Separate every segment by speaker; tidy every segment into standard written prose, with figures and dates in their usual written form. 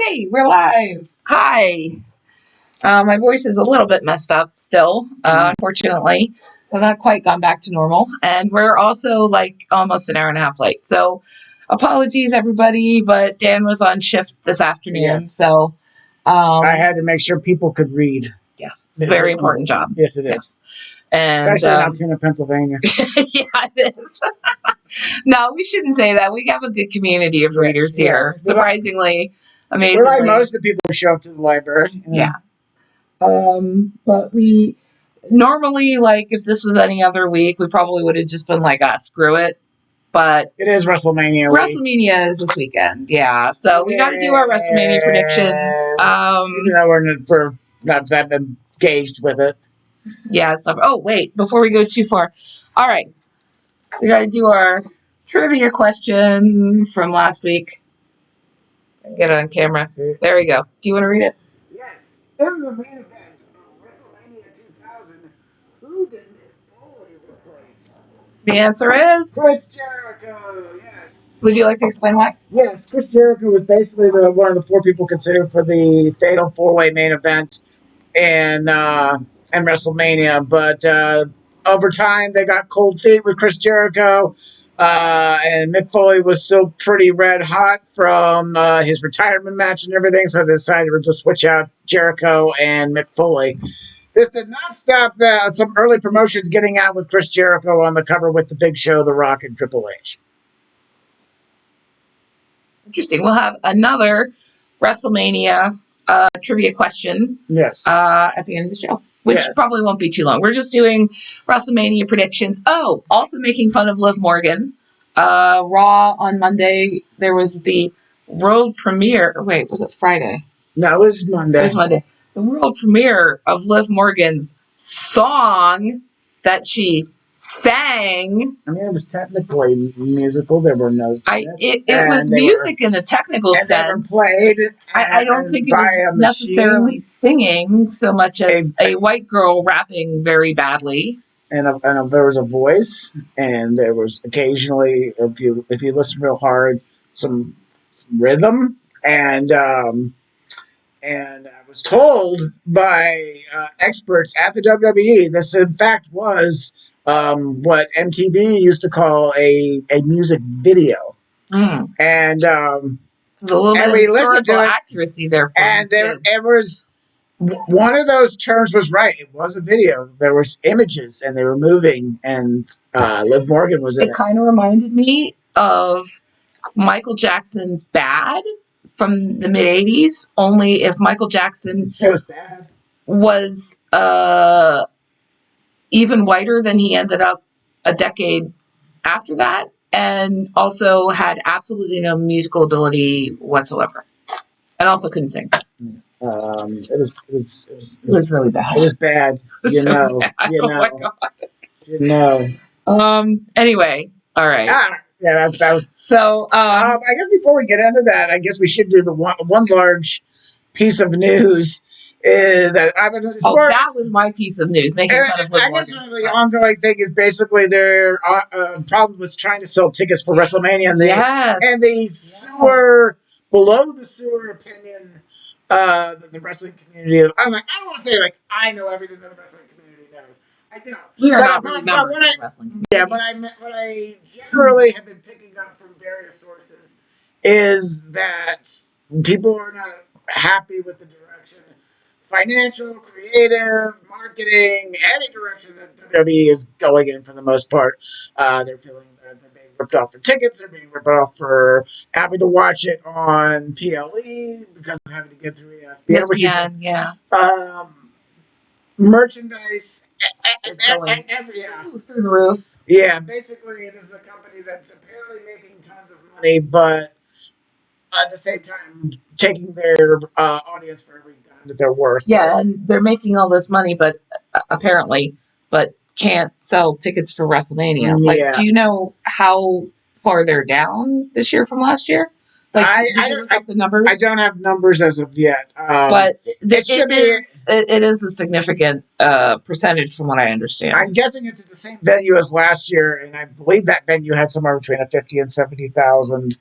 Speaker 1: Okay, we're live. Hi. My voice is a little bit messed up still, unfortunately. I've not quite gone back to normal. And we're also like almost an hour and a half late. So apologies, everybody, but Dan was on shift this afternoon.
Speaker 2: Yes.
Speaker 1: So
Speaker 2: I had to make sure people could read.
Speaker 1: Yes, very important job.
Speaker 2: Yes, it is.
Speaker 1: Yes. And
Speaker 2: especially in Altoona, Pennsylvania.
Speaker 1: Yeah, it is. No, we shouldn't say that. We have a good community of readers here. Surprisingly, amazingly.
Speaker 2: We're like most of the people who show up to the library.
Speaker 1: Yeah. But we normally, like, if this was any other week, we probably would have just been like, screw it. But
Speaker 2: it is Wrestlemania week.
Speaker 1: Wrestlemania is this weekend, yeah. So we got to do our Wrestlemania predictions.
Speaker 2: Even though we're not that engaged with it.
Speaker 1: Yeah. So, oh, wait, before we go too far. All right. We got to do our trivia question from last week. Get it on camera. There we go. Do you want to read it?
Speaker 2: Yes. In the main event of WrestleMania 2000, who did Mick Foley replace?
Speaker 1: The answer is
Speaker 2: Chris Jericho. Yes.
Speaker 1: Would you like to explain why?
Speaker 2: Yes, Chris Jericho was basically one of the four people considered for the fatal four-way main event in WrestleMania, but over time they got cold feet with Chris Jericho, and Mick Foley was still pretty red hot from his retirement match and everything, so they decided to switch out Jericho and Mick Foley. This did not stop some early promotions getting out with Chris Jericho on the cover with The Big Show, The Rock, and Triple H.
Speaker 1: Interesting. We'll have another WrestleMania trivia question.
Speaker 2: Yes.
Speaker 1: At the end of the show, which probably won't be too long. We're just doing WrestleMania predictions. Oh, also making fun of Liv Morgan. Raw on Monday, there was the world premiere. Wait, was it Friday?
Speaker 2: No, it was Monday.
Speaker 1: It was Monday. The world premiere of Liv Morgan's song that she sang.
Speaker 2: I mean, it was technically musical. There were notes.
Speaker 1: It was music in the technical sense.
Speaker 2: Played.
Speaker 1: I don't think it was necessarily singing so much as a white girl rapping very badly.
Speaker 2: And there was a voice, and there was occasionally, if you listen real hard, some rhythm, and I was told by experts at the WWE this in fact was what MTV used to call a music video, and a little bit of historical
Speaker 1: accuracy there.
Speaker 2: And it was one of those terms was right. It was a video. There was images, and they were moving, and Liv Morgan was in it.
Speaker 1: It kind of reminded me of Michael Jackson's "Bad" from the mid-'80s. Only if Michael Jackson was even whiter than he ended up a decade after that, and also had absolutely no musical ability whatsoever, and also couldn't sing.
Speaker 2: It
Speaker 1: was really bad.
Speaker 2: It was bad.
Speaker 1: Anyway, all right.
Speaker 2: That was so. I guess before we get into that, I guess we should do the one large piece of news. That
Speaker 1: that was my piece of news. Making fun of Liv Morgan.
Speaker 2: I guess the ongoing thing is basically their problem was trying to sell tickets for WrestleMania, and the sewer below the sewer opinion. The wrestling community. I'm like, I don't want to say like I know everything that the wrestling community knows. I don't.
Speaker 1: We are not really members of the wrestling community.
Speaker 2: Yeah, but what I generally have been picking up from various sources is that people are not happy with the direction, financial, creative, marketing, any direction that WWE is going in for the most part. They're feeling that they're being ripped off for tickets. They're being ripped off for having to watch it on PLE because of having to get through ESPN. Merchandise.
Speaker 1: Through the roof.
Speaker 2: Yeah, basically it is a company that's apparently making tons of money, but at the same time taking their audience for every dime that they're worth.
Speaker 1: Yeah, and they're making all this money, but apparently, can't sell tickets for WrestleMania. Like, do you know how far they're down this year from last year? Like, I don't have the numbers.
Speaker 2: I don't have numbers as of yet.
Speaker 1: But it is a significant percentage from what I understand.
Speaker 2: I'm guessing it's at the same venue as last year, and I believe that venue had somewhere between 50 and 70,000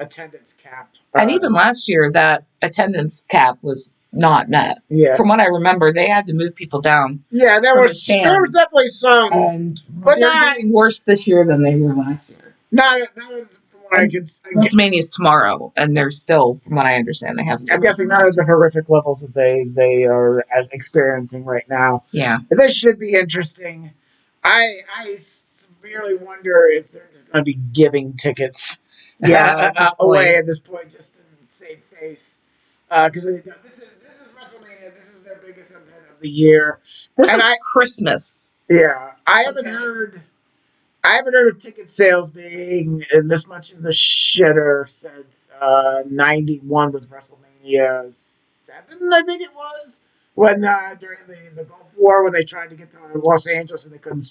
Speaker 2: attendance cap.
Speaker 1: And even last year, that attendance cap was not met.
Speaker 2: Yeah.
Speaker 1: From what I remember, they had to move people down.
Speaker 2: Yeah, there
Speaker 1: from
Speaker 2: was
Speaker 1: the stands.
Speaker 2: definitely some,
Speaker 1: And
Speaker 2: but
Speaker 1: they're
Speaker 2: not
Speaker 1: doing worse this year than they were last year.
Speaker 2: not from what I could.
Speaker 1: WrestleMania is tomorrow, and they're still, from what I understand, they have.
Speaker 2: I'm guessing not at the horrific levels that they are experiencing right now.
Speaker 1: Yeah.
Speaker 2: But this should be interesting. I severely wonder if they're just going to be giving tickets away at this point, just to save face. Because this is WrestleMania. This is their biggest event of the year.
Speaker 1: This is Christmas.
Speaker 2: Yeah, I haven't heard of ticket sales being in this much in the shitter since '91 with WrestleMania 7, I think it was. When during the Gulf War, when they tried to get to Los Angeles and they couldn't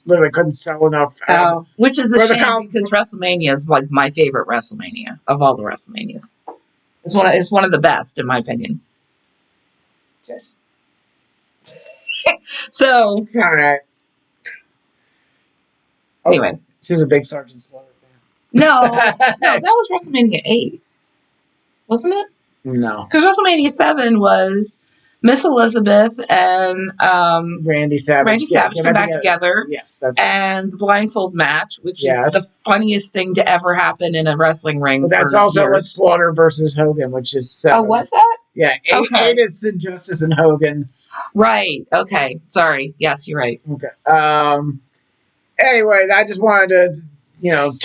Speaker 2: sell enough.
Speaker 1: Which is a shame because WrestleMania is like my favorite WrestleMania of all the WrestleManias. It's one of the best in my opinion. So
Speaker 2: all right.
Speaker 1: Anyway,
Speaker 2: she's a big Sergeant Slaughter fan.
Speaker 1: No, that was WrestleMania 8, wasn't it?
Speaker 2: No,
Speaker 1: because WrestleMania 7 was Miss Elizabeth and
Speaker 2: Randy Savage
Speaker 1: come back together.
Speaker 2: Yes,
Speaker 1: and the blindfold match, which is the funniest thing to ever happen in a wrestling ring.
Speaker 2: But that's also what Slaughter versus Hogan, which is 7.
Speaker 1: Oh, what's that?
Speaker 2: Yeah, 8 is Injustice and Hogan.
Speaker 1: Right. Okay. Sorry. Yes, you're right.
Speaker 2: Okay. Anyway, I just wanted to,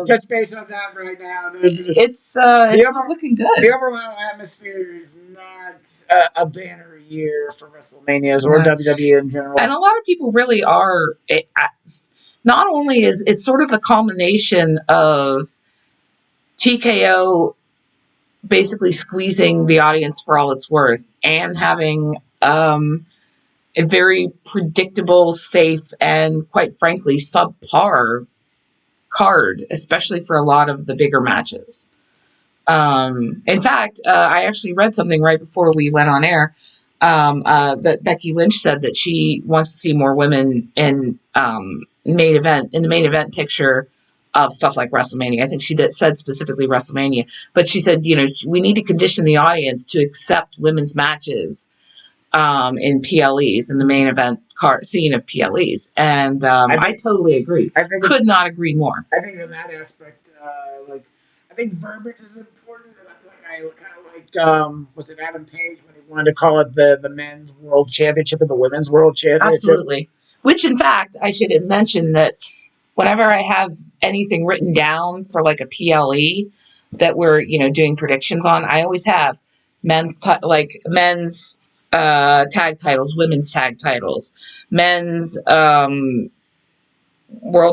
Speaker 2: touch base on that right now.
Speaker 1: It's looking good.
Speaker 2: The overall atmosphere is not a banner year for WrestleManias or WWE in general.
Speaker 1: And a lot of people really are. Not only is it sort of a culmination of TKO basically squeezing the audience for all it's worth and having a very predictable, safe, and quite frankly, subpar card, especially for a lot of the bigger matches. In fact, I actually read something right before we went on air that Becky Lynch said that she wants to see more women in the main event picture of stuff like WrestleMania. I think she said specifically WrestleMania, but she said, we need to condition the audience to accept women's matches in PLEs, in the main event scene of PLEs. And I totally agree. Could not agree more.
Speaker 2: I think in that aspect, I think verbiage is important. That's like I kind of liked, was it Adam Page when he wanted to call it the men's world championship and the women's world championship?
Speaker 1: Absolutely. Which, in fact, I should mention that whenever I have anything written down for like a PLE that we're, doing predictions on, I always have men's tag titles, women's tag titles, men's world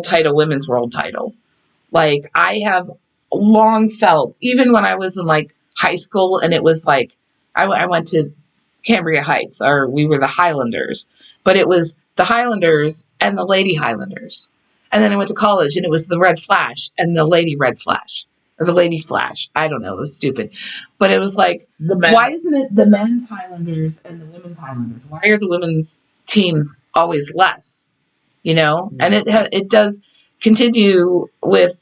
Speaker 1: title, women's world title. Like, I have long felt, even when I was in like high school, and it was like I went to Cambria Heights, or we were the Highlanders, but it was the Highlanders and the Lady Highlanders. And then I went to college, and it was the Red Flash and the Lady Red Flash, or the Lady Flash. I don't know. It was stupid. But it was like, why isn't it the men's Highlanders and the women's Highlanders? Why are the women's teams always less? And it does continue with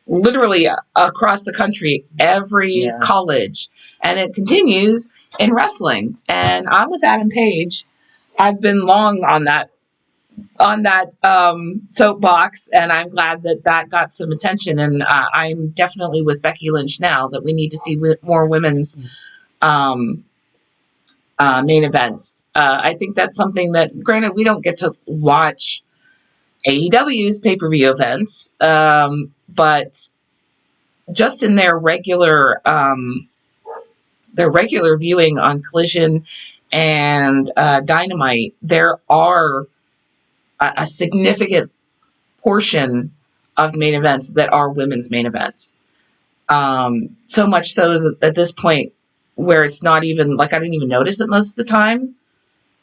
Speaker 1: literally across the country, every college. And it continues in wrestling. And I'm with Adam Page. I've been long on that soapbox, and I'm glad that got some attention. And I'm definitely with Becky Lynch now that we need to see more women's main events. I think that's something that, granted, we don't get to watch AEW's pay-per-view events, but just in their regular viewing on Collision and Dynamite, there are a significant portion of main events that are women's main events. So much so at this point where it's not even, like, I didn't even notice it most of the time.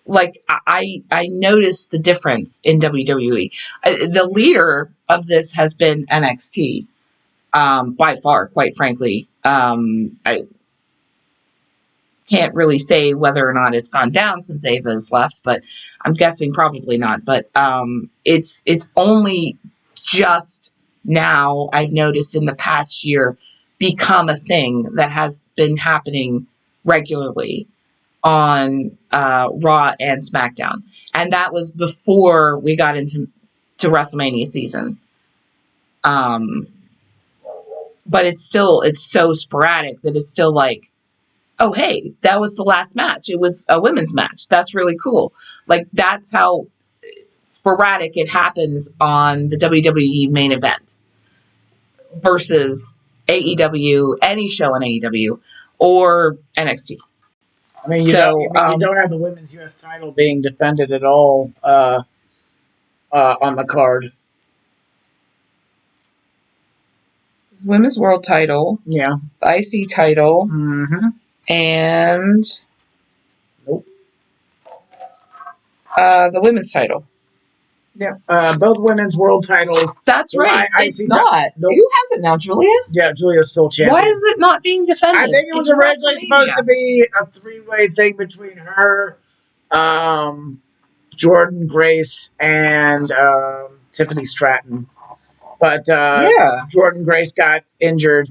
Speaker 1: Like, I noticed the difference in WWE. The leader of this has been NXT, by far, quite frankly. I can't really say whether or not it's gone down since Ava's left, but I'm guessing probably not. But it's only just now I've noticed in the past year become a thing that has been happening regularly on Raw and SmackDown. And that was before we got into WrestleMania season. But it's so sporadic that it's still like, oh, hey, that was the last match. It was a women's match. That's really cool. Like, that's how sporadic it happens on the WWE main event versus AEW, any show on AEW, or NXT.
Speaker 2: I mean, you don't have the women's U.S. title being defended at all on the card.
Speaker 1: Women's World title.
Speaker 2: Yeah.
Speaker 1: IC title.
Speaker 2: Mm-hmm.
Speaker 1: And
Speaker 2: nope.
Speaker 1: The women's title.
Speaker 2: Yeah. Both women's world titles.
Speaker 1: That's right. It's not.
Speaker 2: Nope.
Speaker 1: Who has it now? Julia?
Speaker 2: Yeah, Julia's still champion.
Speaker 1: Why is it not being defended?
Speaker 2: I think it was originally supposed to be a three-way thing between her, Jordan Grace, and Tiffany Stratton. But Jordan Grace got injured.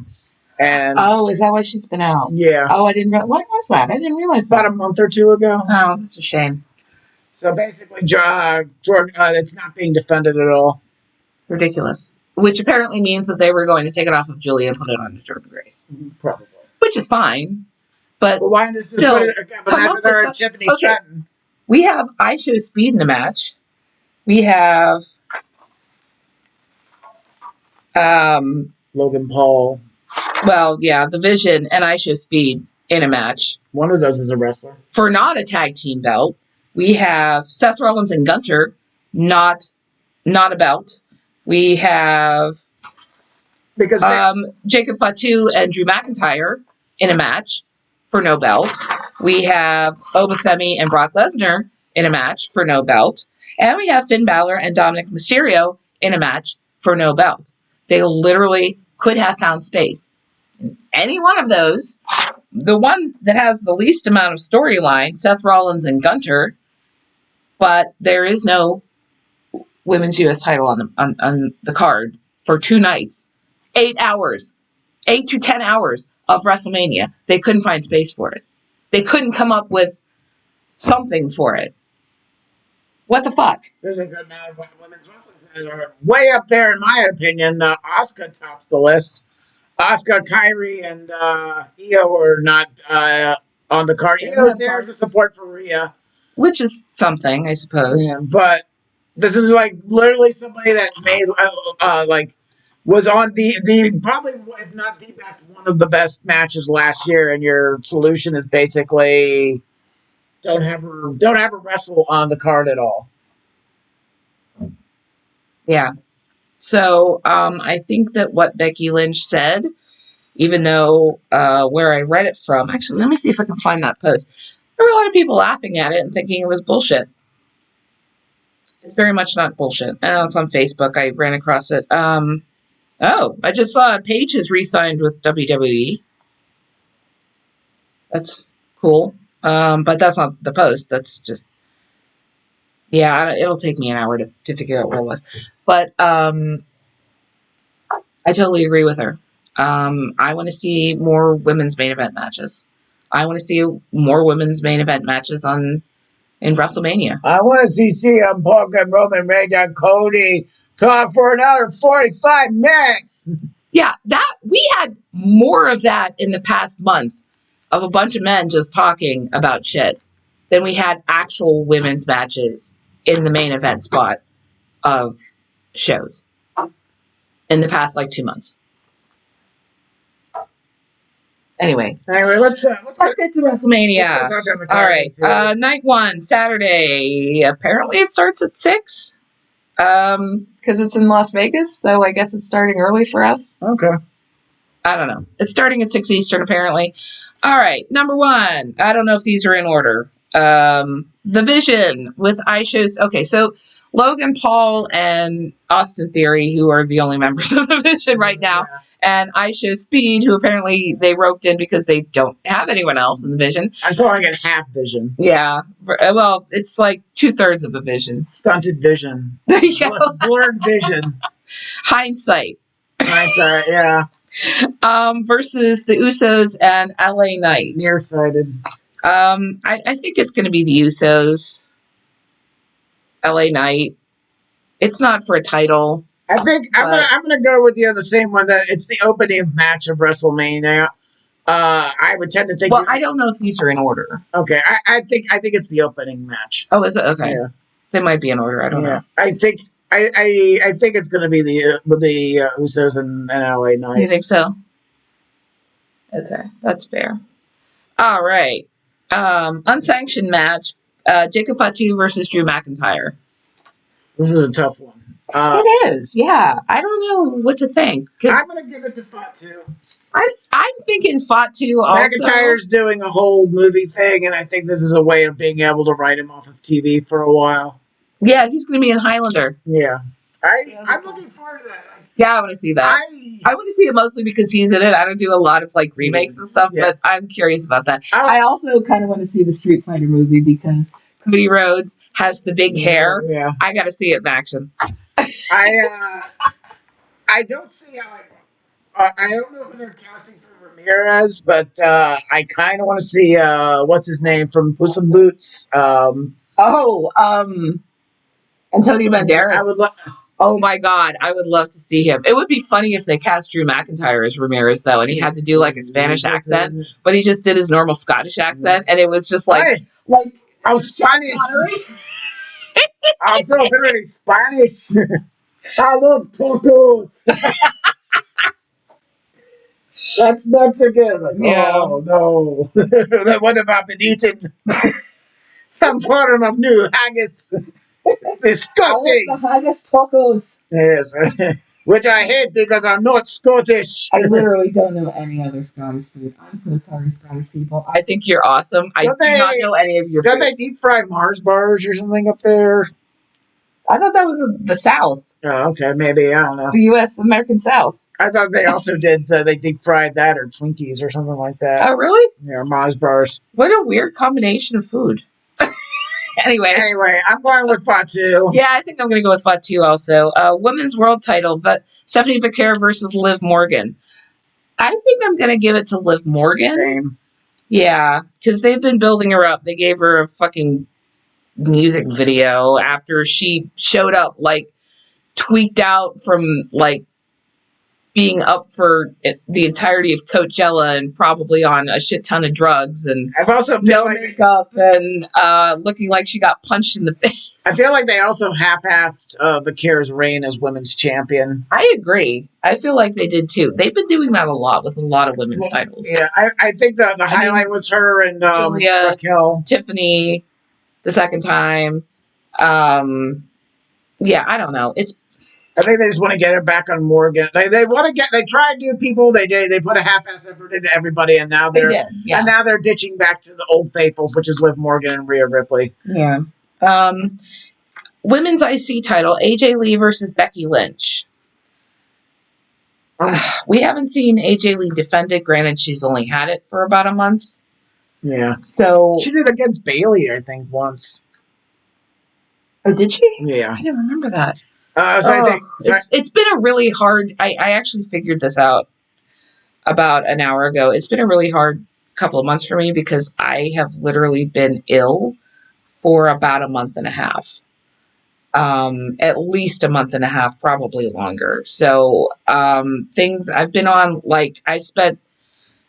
Speaker 2: And
Speaker 1: is that why she's been out?
Speaker 2: Yeah.
Speaker 1: Oh, I didn't. When was that? I didn't realize that.
Speaker 2: About a month or two ago.
Speaker 1: Oh, that's a shame.
Speaker 2: So basically, Jordan, it's not being defended at all.
Speaker 1: Ridiculous. Which apparently means that they were going to take it off of Julia and put it on to Jordan Grace.
Speaker 2: Probably.
Speaker 1: Which is fine. But
Speaker 2: why does it put it again with her and Tiffany Stratton?
Speaker 1: We have I Show Speed in the match. We have
Speaker 2: Logan Paul.
Speaker 1: Well, yeah, The Vision and I Show Speed in a match.
Speaker 2: One of those is a wrestler. For
Speaker 1: not a tag team belt, we have Seth Rollins and Gunter, not a belt. We have Jacob Fatu and Drew McIntyre in a match for no belt. We have Obafemi and Brock Lesnar in a match for no belt. And we have Finn Balor and Dominic Mysterio in a match for no belt. They literally could have found space. Any one of those, the one that has the least amount of storyline, Seth Rollins and Gunter, but there is no women's U.S. title on the card for 2 nights, 8 hours, 8 to 10 hours of WrestleMania. They couldn't find space for it. They couldn't come up with something for it. What the fuck?
Speaker 2: There's a good amount of women's wrestlers that are way up there, in my opinion. Asuka tops the list. Asuka, Kyrie, and Io are not on the card. Io's there as a support for Rhea.
Speaker 1: Which is something, I suppose.
Speaker 2: Yeah, but this is like literally somebody that made was on the probably, if not the best, one of the best matches last year, and your solution is basically don't have her wrestle on the card at all.
Speaker 1: Yeah. So I think that what Becky Lynch said, even though where I read it from, actually, let me see if I can find that post. There were a lot of people laughing at it and thinking it was bullshit. It's very much not bullshit. Oh, it's on Facebook. I ran across it. I just saw Paige has re-signed with WWE. That's cool. But that's not the post. That's just, yeah, it'll take me an hour to figure out what it was. But I totally agree with her. I want to see more women's main event matches. I want to see more women's main event matches in WrestleMania.
Speaker 2: I want to see CM Punk and Roman Reigns and Cody talk for another 45 minutes.
Speaker 1: Yeah, we had more of that in the past month of a bunch of men just talking about shit than we had actual women's matches in the main event spot of shows in the past 2 months. Anyway,
Speaker 2: let's get
Speaker 1: to WrestleMania. All right, night 1, Saturday. Apparently, it starts at 6 because it's in Las Vegas. So I guess it's starting early for us.
Speaker 2: Okay.
Speaker 1: I don't know. It's starting at 6 Eastern, apparently. All right, number 1. I don't know if these are in order. The Vision with iShow's. Okay, so Logan Paul and Austin Theory, who are the only members of the Vision right now, and iShow Speed, who apparently they roped in because they don't have anyone else in the Vision.
Speaker 2: I'm calling it half Vision.
Speaker 1: Yeah, well, it's like 2/3 of a Vision.
Speaker 2: Stunted Vision.
Speaker 1: There you go.
Speaker 2: Blurred Vision.
Speaker 1: Hindsight.
Speaker 2: Hindsight, yeah.
Speaker 1: Versus the Usos and LA Knight.
Speaker 2: Nearsighted.
Speaker 1: I think it's going to be the Usos. LA Knight. It's not for a title.
Speaker 2: I think I'm gonna go with you on the same one, that it's the opening match of WrestleMania. I would tend to think.
Speaker 1: Well, I don't know if these are in order.
Speaker 2: Okay, I think it's the opening match.
Speaker 1: Oh, is it? Okay.
Speaker 2: Yeah.
Speaker 1: They might be in order. I don't know.
Speaker 2: I think it's going to be the Usos and LA Knight.
Speaker 1: You think so? Okay, that's fair. All right. Unsanctioned match. Jacob Fatu versus Drew McIntyre.
Speaker 2: This is a tough one.
Speaker 1: It is, yeah. I don't know what to think.
Speaker 2: I'm going to give it to Fatu.
Speaker 1: I'm thinking Fatu also.
Speaker 2: McIntyre's doing a whole movie thing, and I think this is a way of being able to write him off of TV for a while.
Speaker 1: Yeah, he's going to be in Highlander.
Speaker 2: Yeah. I'm looking forward to that.
Speaker 1: Yeah, I want to see that. I want to see it mostly because he's in it. I don't do a lot of like remakes and stuff, but I'm curious about that. I also kind of want to see the Street Fighter movie because Cody Rhodes has the big hair.
Speaker 2: Yeah.
Speaker 1: I got to see it in action.
Speaker 2: I don't see how I don't know who they're casting for Ramirez, but I kind of want to see what's his name from Puss in Boots.
Speaker 1: Antonio Banderas.
Speaker 2: I would love.
Speaker 1: Oh my God, I would love to see him. It would be funny if they cast Drew McIntyre as Ramirez though, and he had to do like a Spanish accent, but he just did his normal Scottish accent, and it was just like
Speaker 2: I'm Spanish. I'm so very Spanish. I love tacos. That's Mexican. Like,
Speaker 1: yeah.
Speaker 2: Oh no. What have I been eating? Some form of new haggis. Disgusting.
Speaker 1: I want the haggis tacos.
Speaker 2: Yes. Which I hate because I'm not Scottish.
Speaker 1: I literally don't know any other Scottish food. I'm so sorry, Scottish people. I think you're awesome. I do not know any of your food.
Speaker 2: Don't they deep fry Mars bars or something up there?
Speaker 1: I thought that was the South.
Speaker 2: Oh, okay. Maybe. I don't know.
Speaker 1: The U.S. American South.
Speaker 2: I thought they also did, they deep fried that or Twinkies or something like that.
Speaker 1: Oh, really?
Speaker 2: Yeah, Mars bars.
Speaker 1: What a weird combination of food. Anyway,
Speaker 2: I'm going with Fatu.
Speaker 1: Yeah, I think I'm going to go with Fatu also. Women's world title, but Stephanie Vaquer versus Liv Morgan. I think I'm going to give it to Liv Morgan.
Speaker 2: Same.
Speaker 1: Yeah, because they've been building her up. They gave her a fucking music video after she showed up, like, tweaked out from, like, being up for the entirety of Coachella and probably on a shit ton of drugs and
Speaker 2: I've also
Speaker 1: no makeup and looking like she got punched in the face.
Speaker 2: I feel like they also half-assed Vaquer's reign as women's champion.
Speaker 1: I agree. I feel like they did too. They've been doing that a lot with a lot of women's titles.
Speaker 2: Yeah, I think the highlight was her and Raquel.
Speaker 1: Tiffany the second time. Yeah, I don't know.
Speaker 2: I think they just want to get her back on Morgan. They tried to do people. They did. They put a half-ass effort into everybody, and now
Speaker 1: they did. Yeah.
Speaker 2: And now they're ditching back to the old faithfuls, which is Liv Morgan and Rhea Ripley.
Speaker 1: Yeah. Women's IC title: AJ Lee versus Becky Lynch. We haven't seen AJ Lee defend it. Granted, she's only had it for about a month.
Speaker 2: Yeah.
Speaker 1: So
Speaker 2: she did against Bayley, I think, once.
Speaker 1: Oh, did she?
Speaker 2: Yeah.
Speaker 1: I didn't remember that.
Speaker 2: It's
Speaker 1: been a really hard. I actually figured this out about an hour ago. It's been a really hard couple of months for me because I have literally been ill for about a month and a half. At least a month and a half, probably longer. So things I've been on, like I spent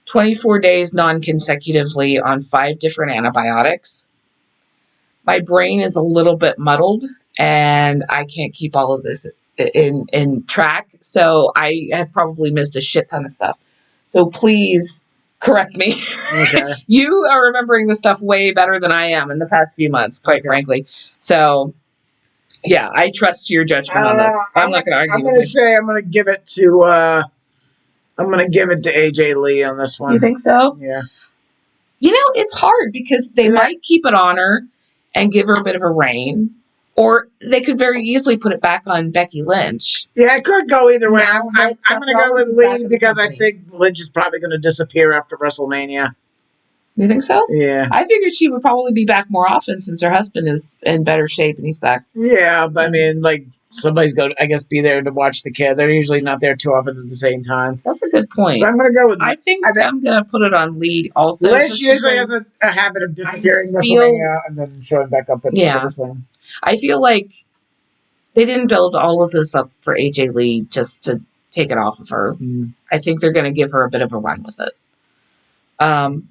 Speaker 1: 24 days non-consecutively on 5 different antibiotics. My brain is a little bit muddled. And I can't keep all of this in track. So I have probably missed a shit ton of stuff. So please correct me. Okay. You are remembering this stuff way better than I am in the past few months, quite frankly. So, yeah, I trust your judgment on this. I'm not going to argue with you.
Speaker 2: I'm going to say I'm going to give it to AJ Lee on this one.
Speaker 1: You think so?
Speaker 2: Yeah.
Speaker 1: It's hard because they
Speaker 2: Yeah.
Speaker 1: might keep it on her and give her a bit of a reign, or they could very easily put it back on Becky Lynch.
Speaker 2: Yeah, it could go either way.
Speaker 1: Now
Speaker 2: I'm
Speaker 1: that
Speaker 2: going to go with
Speaker 1: Rollins is back
Speaker 2: Lee
Speaker 1: in the
Speaker 2: because I
Speaker 1: company.
Speaker 2: think Lynch is probably going to disappear after WrestleMania.
Speaker 1: You think so?
Speaker 2: Yeah.
Speaker 1: I figured she would probably be back more often since her husband is in better shape and he's back.
Speaker 2: Yeah, but I mean, like, somebody's going to, I guess, be there to watch the kid. They're usually not there too often at the same time.
Speaker 1: That's a good point.
Speaker 2: So I'm going to go with
Speaker 1: I think I'm going to put it on Lee also.
Speaker 2: Lynch
Speaker 1: just
Speaker 2: usually
Speaker 1: because
Speaker 2: has a habit of disappearing
Speaker 1: I feel-
Speaker 2: WrestleMania and then showing back up at
Speaker 1: Yeah.
Speaker 2: SummerSlam.
Speaker 1: I feel like they didn't build all of this up for AJ Lee just to take it off of her. I think they're going to give her a bit of a run with it.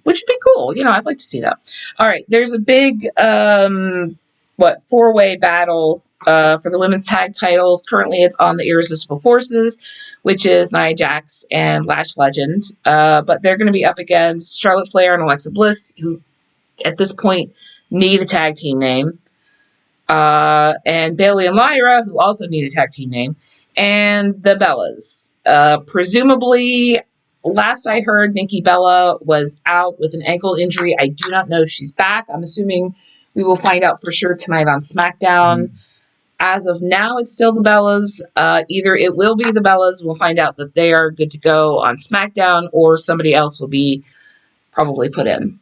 Speaker 1: Which would be cool. I'd like to see that. All right. There's a big, 4-way battle for the women's tag titles. Currently, it's on the Irresistible Forces, which is Nia Jax and Lash Legend. But they're going to be up against Charlotte Flair and Alexa Bliss, who at this point need a tag team name. And Bayley and Lyra, who also need a tag team name. And the Bellas. Presumably, last I heard, Nikki Bella was out with an ankle injury. I do not know if she's back. I'm assuming we will find out for sure tonight on SmackDown. As of now, it's still the Bellas. Either it will be the Bellas, we'll find out that they are good to go on SmackDown, or somebody else will be probably put in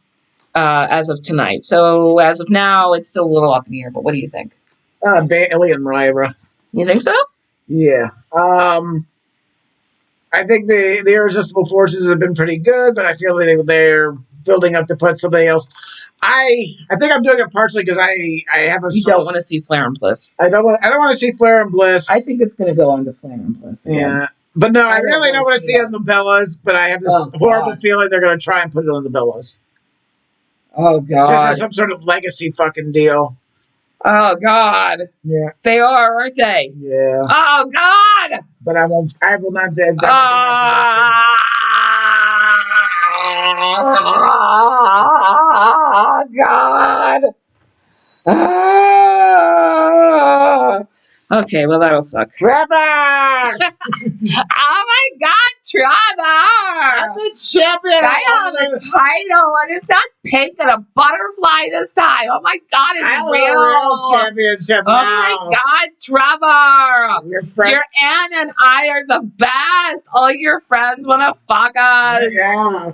Speaker 1: as of tonight. So as of now, it's still a little up in the air, but what do you think?
Speaker 2: Bayley and Lyra.
Speaker 1: You think so?
Speaker 2: Yeah. I think the Irresistible Forces have been pretty good, but I feel like they're building up to put somebody else. I think I'm doing it partially because I have a.
Speaker 1: You don't want to see Flair and Bliss.
Speaker 2: I don't want to see Flair and Bliss.
Speaker 1: I think it's going to go on to Flair and Bliss.
Speaker 2: Yeah. But no, I really don't want to see it
Speaker 1: that.
Speaker 2: on the Bellas, but I have this horrible feeling they're going to try and put it on the Bellas.
Speaker 1: Oh, God.
Speaker 2: Some sort of legacy fucking deal.
Speaker 1: Oh, God.
Speaker 2: Yeah.
Speaker 1: They are, aren't they?
Speaker 2: Yeah.
Speaker 1: Oh, God.
Speaker 2: But I will not do that.
Speaker 1: Oh, God. Oh. Okay, well, that'll suck.
Speaker 2: Trevor!
Speaker 1: Oh, my God, Trevor.
Speaker 2: I'm the champion!
Speaker 1: I have a title, and it's not pink and a butterfly this time. Oh, my God, it's
Speaker 2: I
Speaker 1: real.
Speaker 2: want a real championship
Speaker 1: Oh,
Speaker 2: now.
Speaker 1: my God, Trevor.
Speaker 2: Your friend.
Speaker 1: Your aunt and I are the best. All your friends want to fuck us.
Speaker 2: Yeah.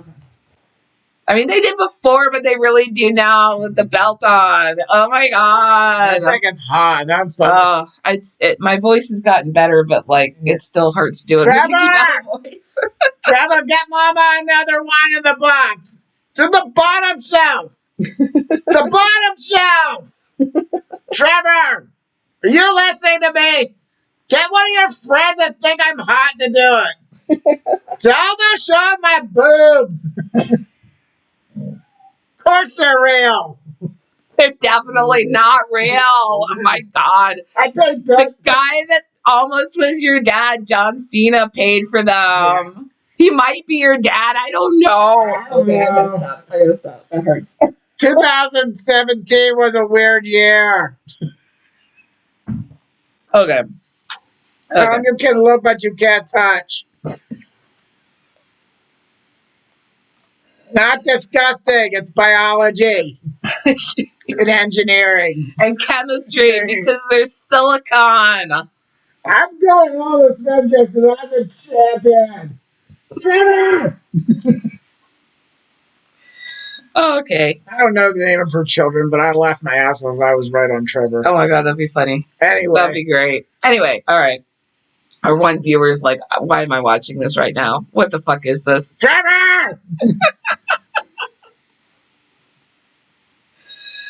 Speaker 1: I mean, they did before, but they really do now with the belt on. Oh, my God.
Speaker 2: I think it's hot. I'm so.
Speaker 1: Oh, my voice has gotten better, but, it still hurts doing the
Speaker 2: Trevor!
Speaker 1: Nikki Bella voice.
Speaker 2: Trevor, get Mama another one in the box. It's in the bottom shelf. The bottom shelf. Trevor, are you listening to me? Get one of your friends that think I'm hot to do it. Tell them to show my boobs. Of course they're real.
Speaker 1: They're definitely not real. Oh, my God.
Speaker 2: I think
Speaker 1: The guy that almost was your dad, John Cena, paid for them. Yeah. He might be your dad. I don't know. Okay, I gotta stop. That hurts.
Speaker 2: 2017 was a weird year.
Speaker 1: Okay.
Speaker 2: You can look, but you can't touch. Not disgusting. It's biology and engineering
Speaker 1: and chemistry because there's silicon.
Speaker 2: I'm going all the subjects because I'm the champion. Trevor!
Speaker 1: Okay.
Speaker 2: I don't know the name of her children, but I laughed my ass off if I was right on Trevor.
Speaker 1: Oh my God, that'd be funny.
Speaker 2: Anyway.
Speaker 1: That'd be great. Anyway, all right. Our one viewer is like, why am I watching this right now? What the fuck is this?
Speaker 2: Trevor!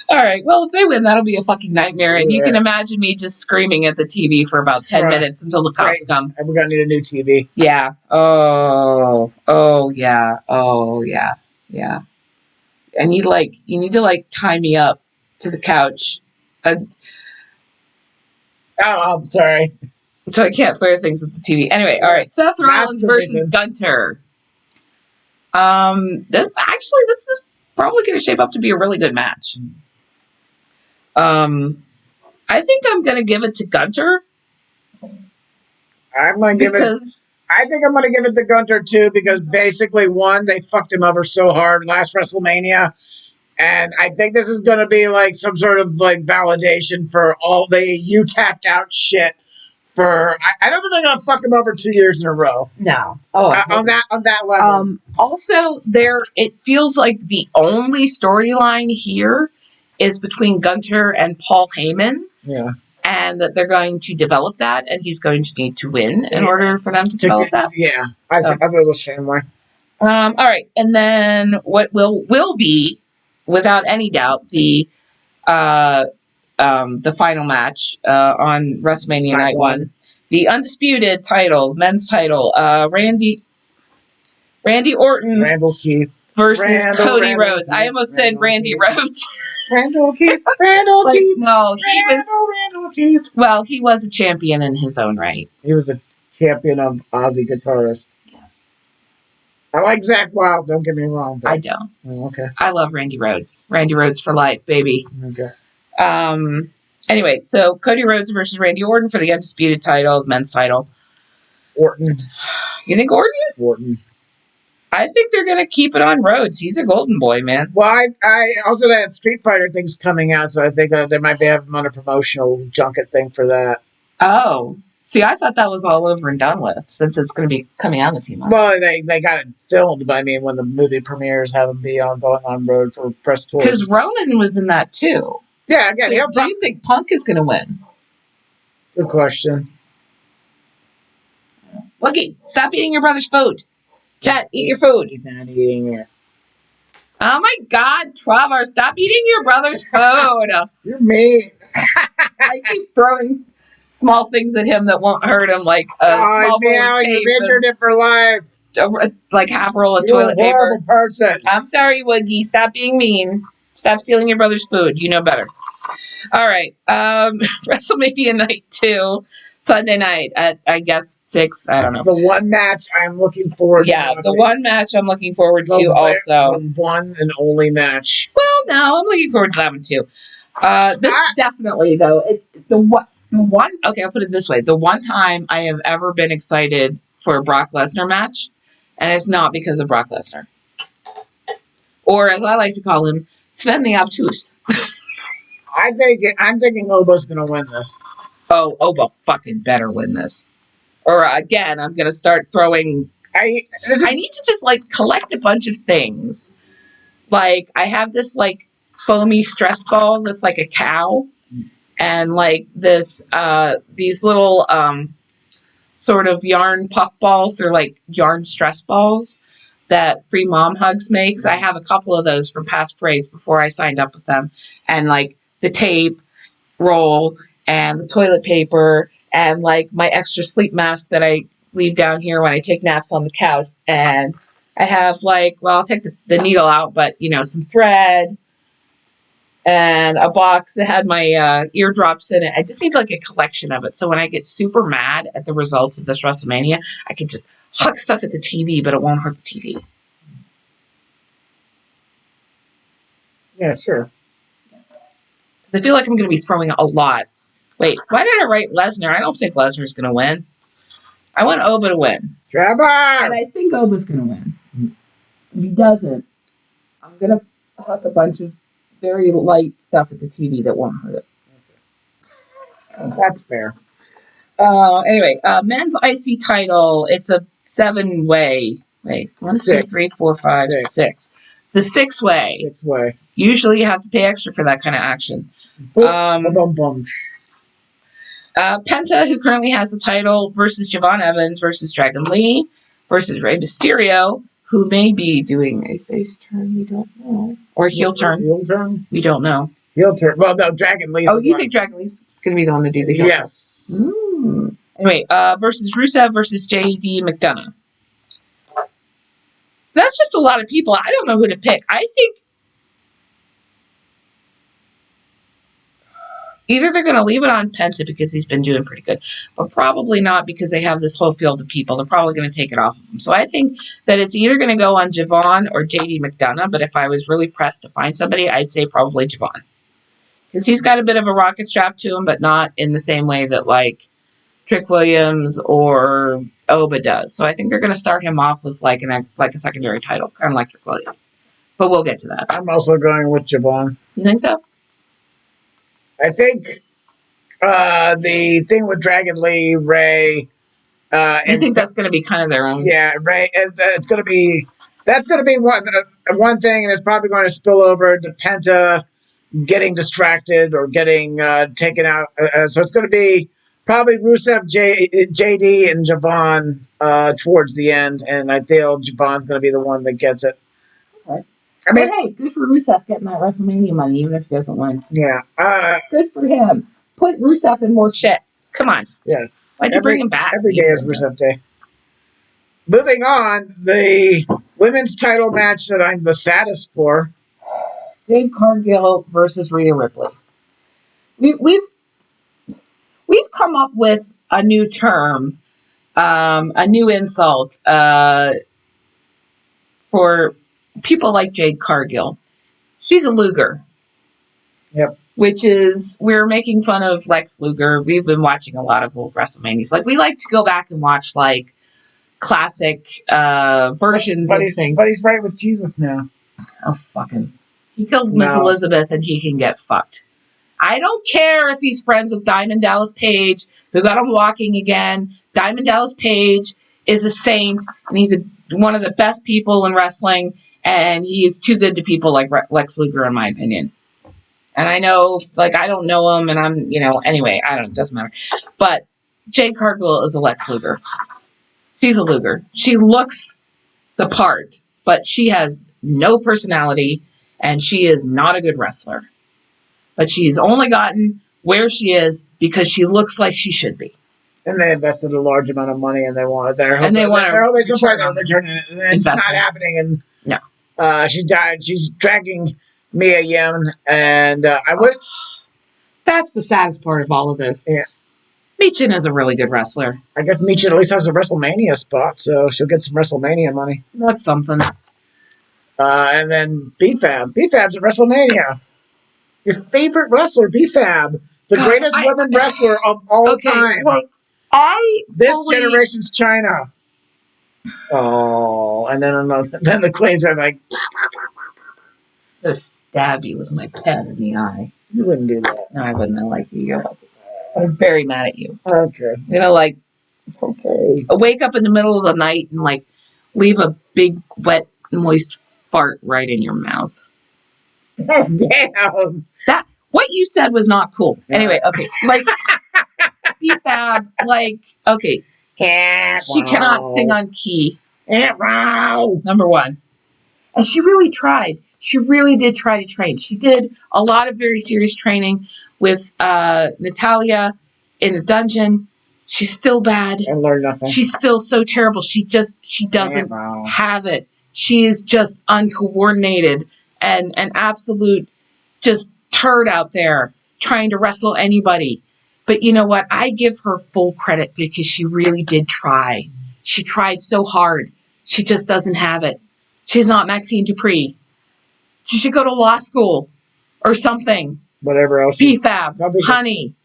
Speaker 1: All right. Well, if they win, that'll be a fucking nightmare. And you can imagine me just screaming at the TV for about 10 minutes until the cops come.
Speaker 2: And we're going to need a new TV.
Speaker 1: Yeah. Oh, yeah. Oh, yeah. Yeah. And you need to tie me up to the couch.
Speaker 2: Oh, I'm sorry.
Speaker 1: So I can't throw things at the TV. Anyway, all right. Seth Rollins versus Gunter. This is probably going to shape up to be a really good match. I think I'm going to give it to Gunter.
Speaker 2: I'm going to give it. I think I'm going to give it to Gunter too because basically, one, they fucked him over so hard last WrestleMania. And I think this is going to be like some sort of like validation for all the you tapped out shit. I don't think they're going to fuck him over 2 years in a row.
Speaker 1: No. Oh,
Speaker 2: on that level.
Speaker 1: Also, it feels like the only storyline here is between Gunter and Paul Heyman.
Speaker 2: Yeah.
Speaker 1: And that they're going to develop that, and he's going to need to win in order for them to develop that.
Speaker 2: Yeah, I feel the same way.
Speaker 1: All right, and then what will be, without any doubt, the final match on WrestleMania Night 1, the undisputed title, men's title, Randy Orton,
Speaker 2: Randall Keith
Speaker 1: versus Cody Rhodes. I almost said Randy Rhodes.
Speaker 2: Randall Keith.
Speaker 1: No, Randall Keith. Well, he was a champion in his own right.
Speaker 2: He was a champion of Aussie guitarists.
Speaker 1: Yes.
Speaker 2: I like Zach Wilde, don't get me wrong.
Speaker 1: I don't.
Speaker 2: Oh, okay.
Speaker 1: I love Randy Rhodes. Randy Rhodes for life, baby.
Speaker 2: Okay.
Speaker 1: Anyway, so Cody Rhodes versus Randy Orton for the undisputed title, the men's title.
Speaker 2: Orton.
Speaker 1: You think Orton?
Speaker 2: Orton.
Speaker 1: I think they're going to keep it on Rhodes. He's a golden boy, man.
Speaker 2: Well, I also that Street Fighter thing's coming out, so I think they might be having on a promotional junket thing for that.
Speaker 1: Oh. See, I thought that was all over and done with, since it's going to be coming out in a few months.
Speaker 2: Well, they got it filmed, but I mean, when the movie premieres, have them be going on road for press tours.
Speaker 1: Because Roman was in that, too.
Speaker 2: Yeah, again.
Speaker 1: So do you think Punk is going to win?
Speaker 2: Good question.
Speaker 1: Wookie, stop eating your brother's food. Chet, eat your food.
Speaker 2: He's not eating it.
Speaker 1: Oh my God, Trevor, stop eating your brother's food.
Speaker 2: You're mean.
Speaker 1: I keep throwing small things at him that won't hurt him, like a small roll of tape.
Speaker 2: You've injured him for life.
Speaker 1: Like half a roll of
Speaker 2: You're
Speaker 1: toilet
Speaker 2: a horrible
Speaker 1: paper.
Speaker 2: person.
Speaker 1: I'm sorry, Woogie. Stop being mean. Stop stealing your brother's food. You know better. All right. WrestleMania Night 2, Sunday night at, I guess, 6. I don't know.
Speaker 2: The one match I'm looking forward to.
Speaker 1: Yeah, the one match I'm looking forward to also.
Speaker 2: The one and only match.
Speaker 1: Well, no, I'm looking forward to that one too. This definitely, though, the one. Okay, I'll put it this way: the one time I have ever been excited for a Brock Lesnar match, and it's not because of Brock Lesnar, or as I like to call him, Sven the Obtuse.
Speaker 2: I'm thinking Obo's going to win this.
Speaker 1: Oh, Obo fucking better win this. Or again, I'm going to start throwing. I need to just like collect a bunch of things. Like I have this like foamy stress ball that's like a cow, and like this these little sort of yarn puff balls. They're like yarn stress balls that Free Mom Hugs makes. I have a couple of those from past parades before I signed up with them, and like the tape roll and the toilet paper and like my extra sleep mask that I leave down here when I take naps on the couch. And I have like, well, I'll take the needle out, but you know, some thread and a box that had my eardrops in it. I just need like a collection of it. So when I get super mad at the results of this WrestleMania, I can just huck stuff at the TV, but it won't hurt the TV.
Speaker 2: Yeah, sure.
Speaker 1: I feel like I'm going to be throwing a lot. Wait, why did I write Lesnar? I don't think Lesnar's going to win. I want Oba to win.
Speaker 2: Trevor!
Speaker 1: And I think Oba's going to win. If he doesn't, I'm going to huck a bunch of very light stuff at the TV that won't hurt it.
Speaker 2: That's fair.
Speaker 1: Anyway, men's IC title. It's a 7-way. Wait, 1, 2, 3, 4, 5, 6. The 6-way.
Speaker 2: 6-way.
Speaker 1: Usually you have to pay extra for that kind of action.
Speaker 2: Penta,
Speaker 1: who currently has the title, versus Javon Evans versus Dragon Lee versus Rey Mysterio, who may be doing a face turn, we don't know. Or heel turn.
Speaker 2: Heel turn?
Speaker 1: We don't know.
Speaker 2: Heel turn. Well, no, Dragon Lee's
Speaker 1: Oh, you think Dragon Lee's going to be the one to do the heel
Speaker 2: yes.
Speaker 1: turn? Anyway, versus Rusev versus J.D. McDonough. That's just a lot of people. I don't know who to pick. I think either they're going to leave it on Penta because he's been doing pretty good, but probably not because they have this whole field of people. They're probably going to take it off of him. So I think that it's either going to go on Javon or J.D. McDonough, but if I was really pressed to find somebody, I'd say probably Javon. Because he's got a bit of a rocket strap to him, but not in the same way that, like, Trick Williams or Oba does. So I think they're going to start him off with like a secondary title, kind of like Trick Williams. But we'll get to that.
Speaker 2: I'm also going with Javon.
Speaker 1: You think so?
Speaker 2: I think the thing with Dragon Lee, Ray.
Speaker 1: You think that's going to be kind of their own?
Speaker 2: Yeah, Ray. It's going to be. That's going to be one thing, and it's probably going to spill over to Penta getting distracted or getting taken out. So it's going to be probably Rusev, JD, and Javon towards the end, and I feel Javon's going to be the one that gets it.
Speaker 1: Okay. I mean, hey, good for Rusev getting that WrestleMania money, even if he doesn't win.
Speaker 2: Yeah.
Speaker 1: Good for him. Put Rusev in more shit. Come on.
Speaker 2: Yes.
Speaker 1: Why'd you bring him back?
Speaker 2: Every day is Rusev Day. Moving on, the women's title match that I'm the saddest for.
Speaker 1: Jade Cargill versus Rhea Ripley. We've come up with a new term, a new insult for people like Jade Cargill. She's a Luger.
Speaker 2: Yep.
Speaker 1: Which is, we're making fun of Lex Luger. We've been watching a lot of old WrestleManias. Like, we like to go back and watch, like, classic versions of things.
Speaker 2: But he's right with Jesus now.
Speaker 1: Oh, fuck him. He killed Miss Elizabeth and he can get fucked. I don't care if he's friends with Diamond Dallas Page, who got him walking again. Diamond Dallas Page is a saint, and he's one of the best people in wrestling, and he is too good to people like Lex Luger, in my opinion. And I know, like, I don't know him, and I'm, anyway, it doesn't matter. But Jade Cargill is a Lex Luger. She's a Luger. She looks the part, but she has no personality, and she is not a good wrestler. But she's only gotten where she is because she looks like she should be.
Speaker 2: And they invested a large amount of money, and they want it there.
Speaker 1: And they want to
Speaker 2: return it. And it's not happening. And
Speaker 1: no,
Speaker 2: she's died. She's dragging Mia Yim, and I would.
Speaker 1: That's the saddest part of all of this.
Speaker 2: Yeah,
Speaker 1: Michin is a really good wrestler.
Speaker 2: I guess Michin at least has a WrestleMania spot, so she'll get some WrestleMania money.
Speaker 1: That's something.
Speaker 2: And then B-Fab. B-Fab's at WrestleMania. Your favorite wrestler, B-Fab, the greatest women wrestler of all time.
Speaker 1: Well,
Speaker 2: this generation's China. Oh, and then the Clays are like,
Speaker 1: I'm gonna stab you with my pen in the eye.
Speaker 2: You wouldn't do that.
Speaker 1: No, I wouldn't. I like you. I'm very mad at you.
Speaker 2: Okay.
Speaker 1: Wake up in the middle of the night and leave a big, wet, moist fart right in your mouth.
Speaker 2: Damn.
Speaker 1: What you said was not cool. Yeah. Anyway, okay. B-Fab, okay. She cannot sing on key. Number one. And she really tried. She really did try to train. She did a lot of very serious training with Natalia in the dungeon. She's still bad.
Speaker 2: I learned nothing.
Speaker 1: She's still so terrible. She doesn't have it. She is just uncoordinated and an absolute just turd out there trying to wrestle anybody. But you know what? I give her full credit because she really did try. She tried so hard. She just doesn't have it. She's not Maxine Dupree. She should go to law school or something.
Speaker 2: Whatever else.
Speaker 1: B-Fab, honey.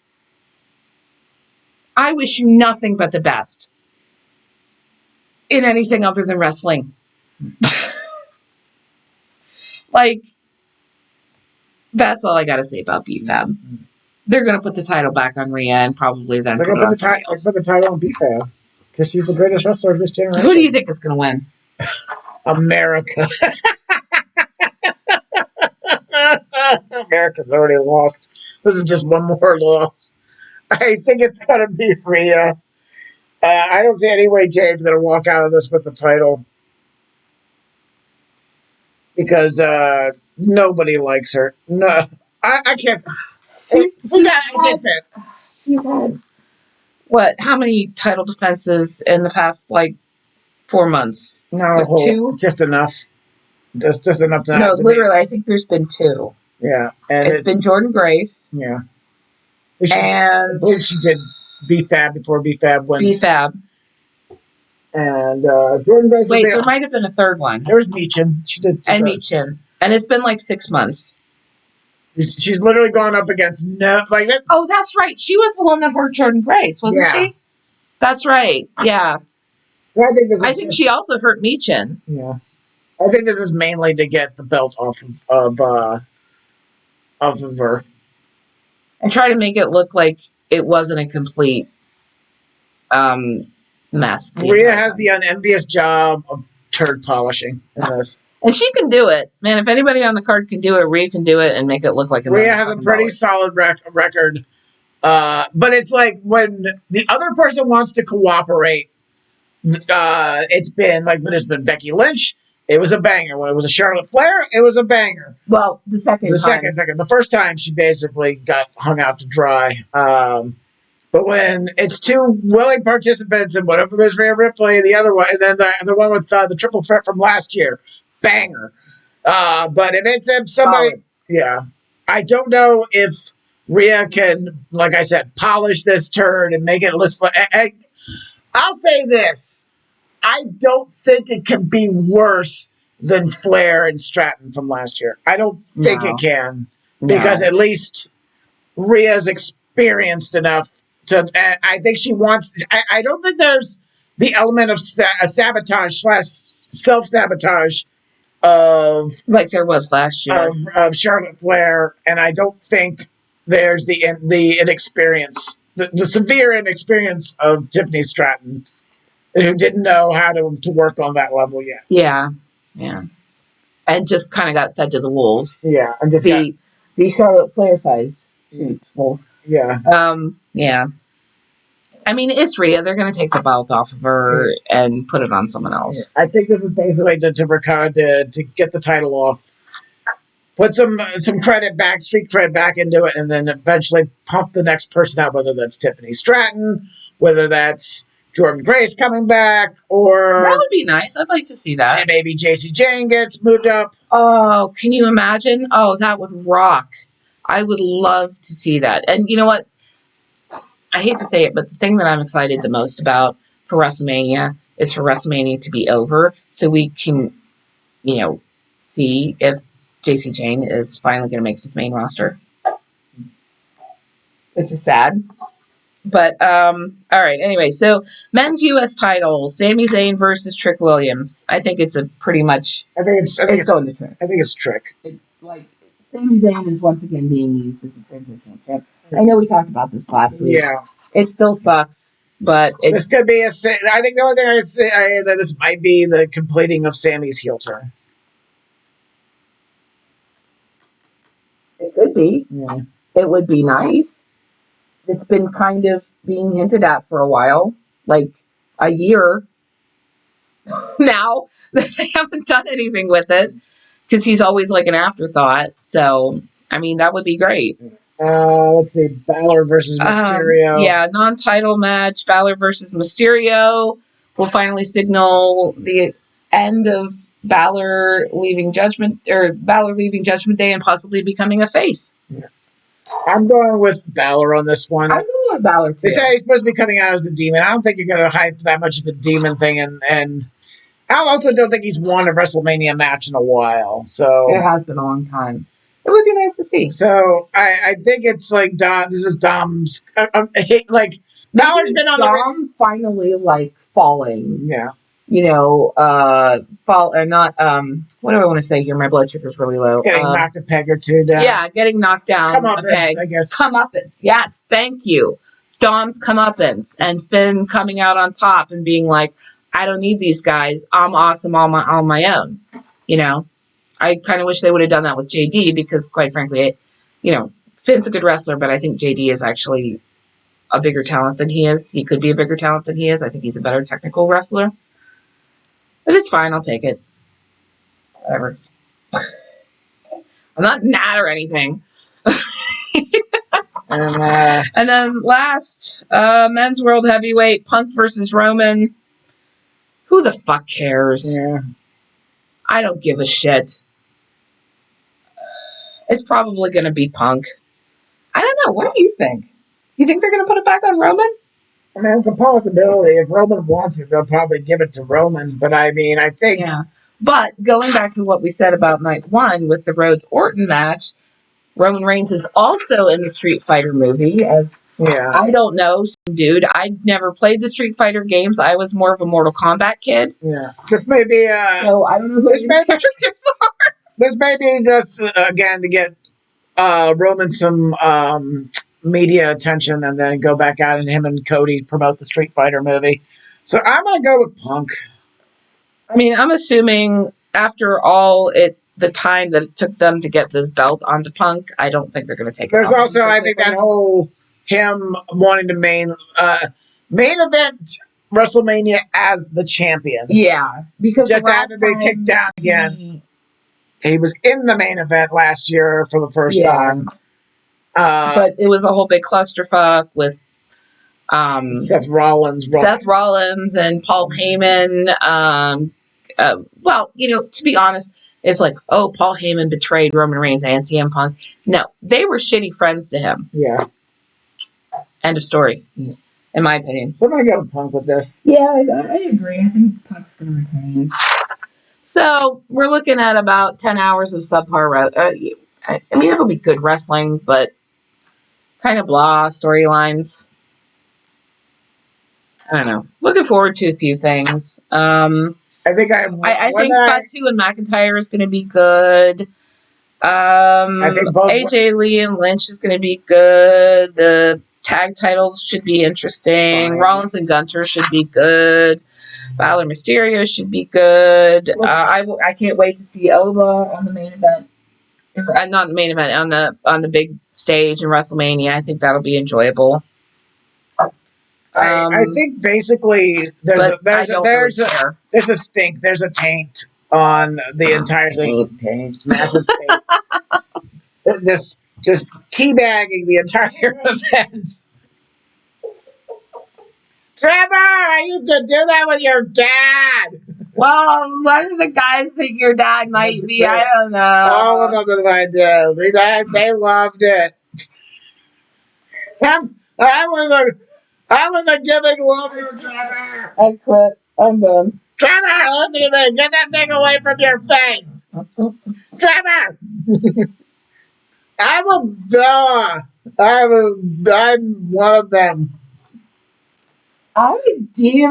Speaker 1: I wish you nothing but the best in anything other than wrestling. That's all I got to say about B-Fab. They're going to put the title back on Rhea and probably then
Speaker 2: put the title on B-Fab because she's the greatest wrestler of this generation.
Speaker 1: Who do you think is going to win?
Speaker 2: America. America's already lost. This is just one more loss. I think it's going to be Rhea. I don't see any way Jade's going to walk out of this with the title. Because nobody likes her. No, I can't. She's had
Speaker 1: what? How many title defenses in the past 4 months?
Speaker 2: No,
Speaker 1: 2.
Speaker 2: Just enough. Just enough to.
Speaker 1: No, literally, I think there's been 2.
Speaker 2: Yeah, and
Speaker 1: it's been Jordan Grace.
Speaker 2: Yeah,
Speaker 1: I
Speaker 2: believe she did B-Fab before B-Fab went.
Speaker 1: B-Fab.
Speaker 2: And Jordan Grace.
Speaker 1: Wait, there might have been a third one.
Speaker 2: There was Michin. She did.
Speaker 1: And Michin. And it's been 6 months.
Speaker 2: She's literally gone up against that.
Speaker 1: Oh, that's right. She was the one that hurt Jordan Grace, wasn't she? That's right. Yeah.
Speaker 2: So I
Speaker 1: think she also hurt Michin.
Speaker 2: Yeah. I think this is mainly to get the belt off of her.
Speaker 1: And try to make it look like it wasn't a complete mess.
Speaker 2: Rhea has the unenvious job of turd polishing in this.
Speaker 1: And she can do it. Man, if anybody on the card can do it, Rhea can do it and make it look like a
Speaker 2: Rhea has a pretty solid record. But it's like when the other person wants to cooperate, it's been like when it's been Becky Lynch, it was a banger. When it was a Charlotte Flair, it was a banger.
Speaker 1: Well, the second.
Speaker 2: The first time she basically got hung out to dry. But when it's two willing participants, and one of them is Rhea Ripley, the other one, and then the one with the triple threat from last year, banger. But if it's somebody, yeah, I don't know if Rhea can, like I said, polish this turd and make it list. I'll say this: I don't think it can be worse than Flair and Stratton from last year. I don't think it can, because at least Rhea's experienced enough. I think she wants. I don't think there's the element of sabotage / self-sabotage of
Speaker 1: like there was last year
Speaker 2: of Charlotte Flair, and I don't think there's the inexperience, the severe inexperience of Tiffany Stratton, who didn't know how to work on that level yet.
Speaker 1: Yeah, and just kind of got fed to the wolves.
Speaker 2: Yeah, and just
Speaker 1: the Charlotte Flair size wolf.
Speaker 2: Yeah.
Speaker 1: Yeah. I mean, it's Rhea. They're going to take the belt off of her and put it on someone else.
Speaker 2: I think this is basically to get the title off, put some credit back, street cred back into it, and then eventually pump the next person out, whether that's Tiffany Stratton, whether that's Jordan Grace coming back, or...
Speaker 1: That would be nice. I'd like to see that.
Speaker 2: Maybe JC Jane gets moved up.
Speaker 1: Oh, can you imagine? Oh, that would rock. I would love to see that. And you know what? I hate to say it, but the thing that I'm excited the most about for WrestleMania is for WrestleMania to be over so we can, see if JC Jane is finally going to make this main roster. Which is sad. But, all right. Anyway, so men's U.S. title, Sami Zayn versus Trick Williams. I think it's pretty much...
Speaker 2: I think it's
Speaker 1: going to Trick.
Speaker 2: I think it's Trick.
Speaker 1: Sami Zayn is once again being used as a transitional champ. I know we talked about this last week.
Speaker 2: Yeah.
Speaker 1: It still sucks, but
Speaker 2: this could be I think the only thing I'd say that this might be the completing of Sammy's heel turn.
Speaker 1: It could be.
Speaker 2: Yeah.
Speaker 1: It would be nice. It's been kind of being hinted at for a while, like a year now. They haven't done anything with it because he's always like an afterthought. So, I mean, that would be great.
Speaker 2: Let's see, Balor versus Mysterio.
Speaker 1: Non-title match, Balor versus Mysterio will finally signal the end of Balor leaving Judgment Day and possibly becoming a face.
Speaker 2: Yeah. I'm going with Balor on this one.
Speaker 1: I'm going with Balor too.
Speaker 2: They say he's supposed to be coming out as the demon. I don't think you're going to hype that much of the demon thing, and I also don't think he's won a WrestleMania match in a while. So
Speaker 1: it has been a long time. It would be nice to see.
Speaker 2: So I think it's like this is Dom's. Balor's been on
Speaker 1: Dom finally falling.
Speaker 2: Yeah.
Speaker 1: Fall or not. What do I want to say here? My blood sugar's really low.
Speaker 2: Getting knocked a peg or two down.
Speaker 1: Yeah, getting knocked down a peg.
Speaker 2: I guess.
Speaker 1: Comeuppance. Yes, thank you. Dom's comeuppance and Finn coming out on top and being like, I don't need these guys. I'm awesome on my own. I kind of wish they would have done that with JD because, quite frankly, Finn's a good wrestler, but I think JD is actually a bigger talent than he is. He could be a bigger talent than he is. I think he's a better technical wrestler. But it's fine. I'll take it. Whatever. I'm not mad or anything. And then last, men's world heavyweight, Punk versus Roman. Who the fuck cares?
Speaker 2: Yeah.
Speaker 1: I don't give a shit. It's probably going to be Punk. I don't know. What do you think? You think they're going to put it back on Roman?
Speaker 2: I mean, it's a possibility. If Roman wants it, they'll probably give it to Roman. But I mean, I think...
Speaker 1: Yeah. But going back to what we said about night one with the Rhodes-Orton match, Roman Reigns is also in the Street Fighter movie as
Speaker 2: Yeah.
Speaker 1: I don't know, dude. I never played the Street Fighter games. I was more of a Mortal Kombat kid.
Speaker 2: Yeah. This may be
Speaker 1: So I don't know who
Speaker 2: this
Speaker 1: the
Speaker 2: may be,
Speaker 1: characters are.
Speaker 2: this may be just again to get Roman some media attention, and then go back out and him and Cody promote the Street Fighter movie. So I'm gonna go with Punk.
Speaker 1: I mean, I'm assuming after all the time that it took them to get this belt onto Punk, I don't think they're going to take it
Speaker 2: There's
Speaker 1: off.
Speaker 2: also, I think, that whole him wanting to main event WrestleMania as the champion.
Speaker 1: Yeah, because
Speaker 2: Just having been kicked down again. He was in the main event last year for the first time.
Speaker 1: But it was a whole big clusterfuck with
Speaker 2: Seth Rollins
Speaker 1: and Paul Heyman. Well, to be honest, it's like, oh, Paul Heyman betrayed Roman Reigns and CM Punk. No, they were shitty friends to him.
Speaker 2: Yeah.
Speaker 1: End of story, in my opinion.
Speaker 2: So I'm going to go with Punk with this.
Speaker 1: Yeah, I agree. I think Punk's going to retain. So we're looking at about 10 hours of subpar. I mean, it'll be good wrestling, but kind of blah storylines. I don't know. Looking forward to a few things. I think Fatu and McIntyre is going to be good. I think AJ Lee and Lynch is going to be good. The tag titles should be interesting. Rollins and Gunter should be good. Balor Mysterio should be good. I can't wait to see Oba on the main event. Not the main event, on the big stage in WrestleMania. I think that'll be enjoyable.
Speaker 2: I think basically there's a stink, there's a taint on the entire thing. Massive taint. Just teabagging the entire event. Trevor, I used to do that with your dad.
Speaker 1: Well, one of the guys that your dad might be, I don't know.
Speaker 2: All of them I do. They loved it. I was giving love to Trevor.
Speaker 1: I quit. I'm done.
Speaker 2: Trevor, listen to me. Get that thing away from your face. Trevor. I'm one of them.
Speaker 1: I'm a diva.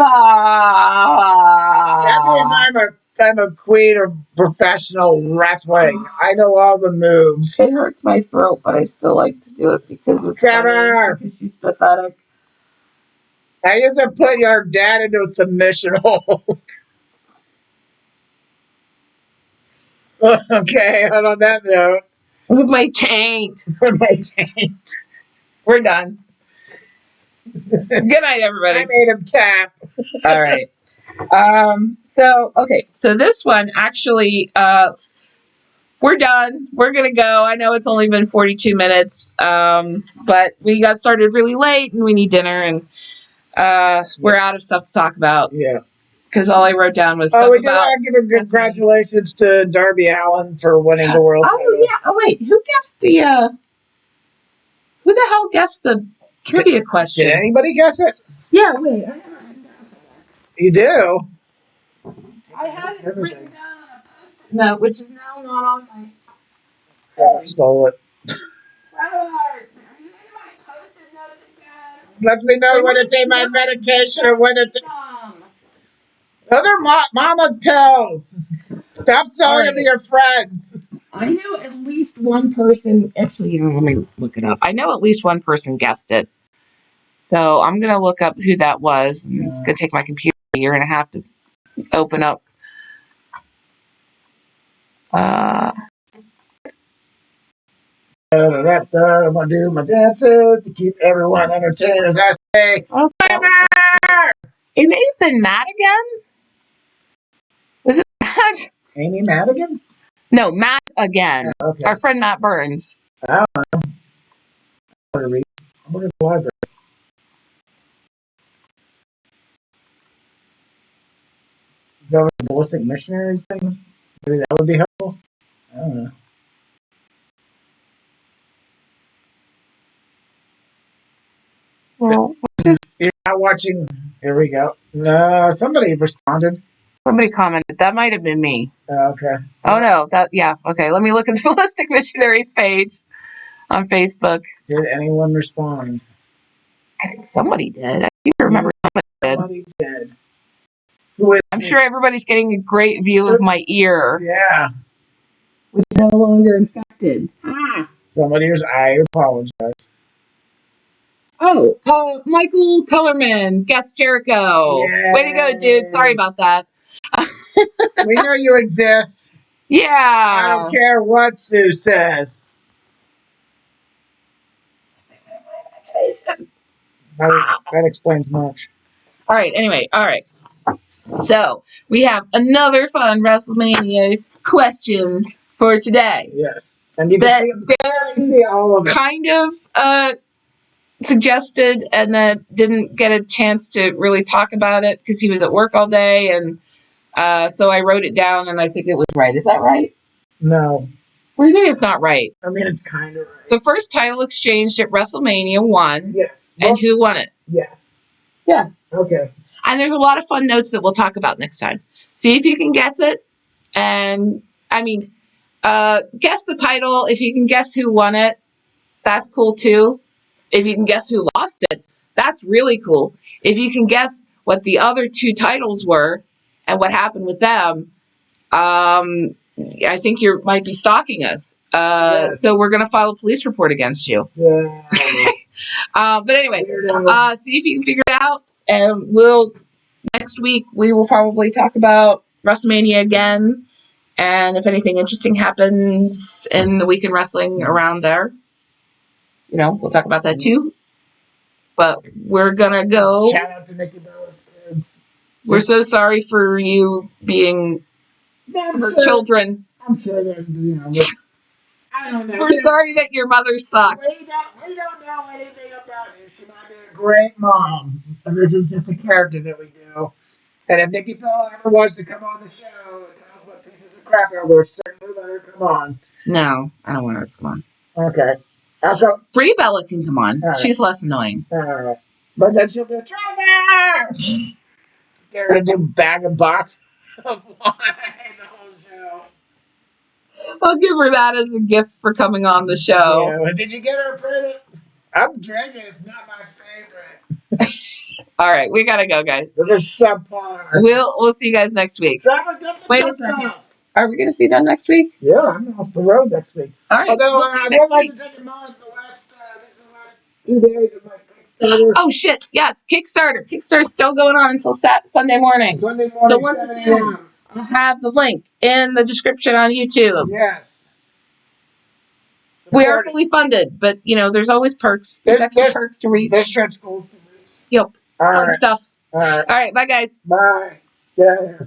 Speaker 2: That means I'm a queen of professional wrestling. I know all the moves.
Speaker 1: It hurts my throat, but I still like to do it because it's
Speaker 2: Trevor.
Speaker 1: Because she's pathetic.
Speaker 2: I used to put your dad into a submission hold. Okay, on that note.
Speaker 1: With my taint. We're done. Good night, everybody.
Speaker 2: I made him tap.
Speaker 1: All right. So this one actually, we're done. We're going to go. I know it's only been 42 minutes, but we got started really late and we need dinner and we're out of stuff to talk about.
Speaker 2: Yeah.
Speaker 1: Because all I wrote down was stuff
Speaker 2: we
Speaker 1: about...
Speaker 2: want to give a congratulations to Darby Allin for winning the world title.
Speaker 1: Oh, yeah. Oh, wait. Who the hell guessed the trivia question?
Speaker 2: Did anybody guess it?
Speaker 1: Yeah, wait. I never written down somewhere.
Speaker 2: You do?
Speaker 1: I had it written down on a post-it note, which is now not on my...
Speaker 2: Trevor stole it.
Speaker 1: Are you in my post-it notes again?
Speaker 2: Let me know when to take my medication or when to... Those are mama's pills. Stop selling them to your friends.
Speaker 1: I know at least one person... Actually, let me look it up. I know at least one person guessed it. So I'm going to look up who that was. Yeah. It's going to take my computer a year and a half to open up.
Speaker 2: I'm going to do my dances to keep everyone entertained as I say.
Speaker 1: Okay. It may have been Madigan. Was it Matt?
Speaker 2: Amy Madigan?
Speaker 1: No, Matt again.
Speaker 2: Yeah, okay.
Speaker 1: Our friend Matt Burns.
Speaker 2: I don't know. I'm going to the library. Go with the ballistic missionaries thing? Maybe that would be helpful? I don't know.
Speaker 1: Well,
Speaker 2: you're not watching. Here we go. No, somebody responded.
Speaker 1: Somebody commented. That might have been me.
Speaker 2: Okay.
Speaker 1: Oh, no. Yeah. Okay. Let me look at the Ballistic Missionaries page on Facebook.
Speaker 2: Did anyone respond?
Speaker 1: I think somebody did. I do remember somebody did.
Speaker 2: Somebody did. Who is
Speaker 1: I'm
Speaker 2: it?
Speaker 1: sure everybody's getting a great view of my ear,
Speaker 2: Yeah.
Speaker 1: which is no longer infected.
Speaker 2: Somebody's. I apologize.
Speaker 1: Oh, Michael Kellerman, guest Jericho.
Speaker 2: Yay.
Speaker 1: Way to go, dude. Sorry about that.
Speaker 2: We know you exist. I
Speaker 1: Yeah.
Speaker 2: don't care what Sue says. That explains much.
Speaker 1: All right, anyway, all right. So, we have another fun WrestleMania question for today.
Speaker 2: Yes. And you
Speaker 1: That
Speaker 2: can see all of it.
Speaker 1: kind of suggested and then didn't get a chance to really talk about it because he was at work all day. And so I wrote it down and I think it was right. Is that right?
Speaker 2: No.
Speaker 1: What do you think it's not right?
Speaker 2: I mean, it's kind of right.
Speaker 1: The first title exchanged at WrestleMania 1.
Speaker 2: Yes.
Speaker 1: And who won it?
Speaker 2: Yes.
Speaker 1: Yeah.
Speaker 2: Okay.
Speaker 1: And there's a lot of fun notes that we'll talk about next time. See if you can guess it. And, I mean, guess the title. If you can guess who won it, that's cool too. If you can guess who lost it, that's really cool. If you can guess what the other two titles were and what happened with them, I think you might be stalking us.
Speaker 2: Yes.
Speaker 1: So we're going to file a police report against you.
Speaker 2: Yeah.
Speaker 1: But anyway, see if you can figure it out. And next week, we will probably talk about WrestleMania again. And if anything interesting happens in the week in wrestling around there, we'll talk about that too. But we're going to go.
Speaker 2: Shout out to Nikki Bella's kids.
Speaker 1: We're so sorry for you being her children.
Speaker 2: I'm sure they're, but I don't know.
Speaker 1: We're sorry that your mother sucks.
Speaker 2: We don't know anything about her. She might be a great mom. And this is just a character that we do. And if Nikki Bella ever wants to come on the show and tell us what pieces of crap we're certainly let her come on.
Speaker 1: No, I don't want her to come on.
Speaker 2: Okay. Also,
Speaker 1: Brie Bella can come on.
Speaker 2: Right.
Speaker 1: She's less annoying.
Speaker 2: But then she'll do Trevor! They're going to do bag and box of wine the whole show.
Speaker 1: I'll give her that as a gift for coming on the show.
Speaker 2: Yeah, did you get her a present? I'm drinking. It's not my favorite.
Speaker 1: All right, we gotta go, guys.
Speaker 2: This is subpar.
Speaker 1: We'll see you guys next week. Wait a second. Are we gonna see them next week?
Speaker 2: Yeah, I'm off the road next week.
Speaker 1: All right.
Speaker 2: Although
Speaker 1: we'll see you
Speaker 2: I
Speaker 1: next
Speaker 2: would like
Speaker 1: week.
Speaker 2: to take a moment the last 2 days of my Kickstarter.
Speaker 1: Oh shit! Yes, Kickstarter. Kickstarter's still going on until Sunday morning.
Speaker 2: Sunday morning,
Speaker 1: So once
Speaker 2: 7
Speaker 1: again,
Speaker 2: a.m.
Speaker 1: I'll have the link in the description on YouTube.
Speaker 2: Yes.
Speaker 1: We are fully funded, but there's always perks. There's extra perks to reach.
Speaker 2: There's stretch goals to reach.
Speaker 1: Yep.
Speaker 2: All
Speaker 1: Fun
Speaker 2: right.
Speaker 1: stuff.
Speaker 2: All right.
Speaker 1: All right. Bye, guys.
Speaker 2: Bye. Yeah.